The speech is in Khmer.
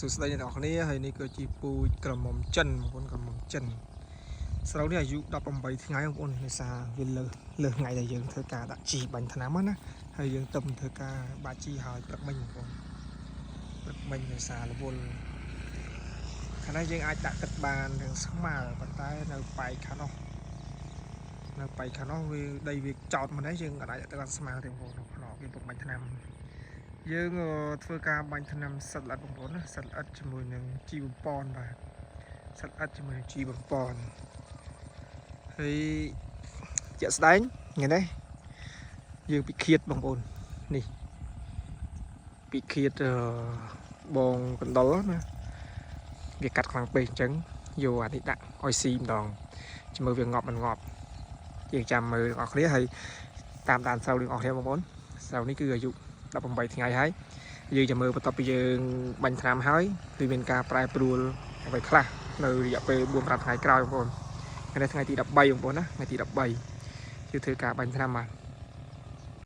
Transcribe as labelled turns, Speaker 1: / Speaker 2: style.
Speaker 1: สุดท้ายในดอกนี้ให้นี่ก็จีปูกระหม่อมจันคนกระหม่อมจันสาวนี่อายุดับใบที่ไงของคนในซาเวลเลยไงแต่ยังเธอกาดัจีบันธนามันนะให้ยังตำเธอกาบาจีหายปลักมันคนปลักมันในซาละบนขณะยังอาจจะตัดบานถึงสักมาปัตตาในไปขานอในไปขานอได้việcจอดมาได้ยังอาจจะตัดสมาถึงคนขนอเป็นปลักมันธนาយើងធ្វើការបាញ់ថ្នាំសត្វល្អិតបងប្អូនណាសត្វល្អិតជាមួយនឹងជីបំពន់បាទសត្វល្អិតជាមួយនឹងជីបំពន់ហើយជាក់ស្ដែងថ្ងៃនេះយើងពិឃាតបងប្អូននេះពិឃាតបងកណ្ដុលណាវាកាត់ខ្លាំងពេកអញ្ចឹងយកអានេះដាក់ឲ្យស៊ីម្ដងជាមួយវាងាប់មិនងាប់យើងចាំមើលបងប្អូនគ្នាហើយតាមដានស្រូវបងប្អូនបងប្អូនស្រូវនេះគឺអាយុ18ថ្ងៃហើយយើងจะមើលបន្ទាប់ពីយើងបាញ់ថ្នាំហើយគឺមានការប្រែប្រួលអ្វីខ្លះនៅរយៈពេល4-5ថ្ងៃក្រោយបងប្អូនថ្ងៃទី13បងប្អូនណាថ្ងៃទី13យើងធ្វើការបាញ់ថ្នាំមក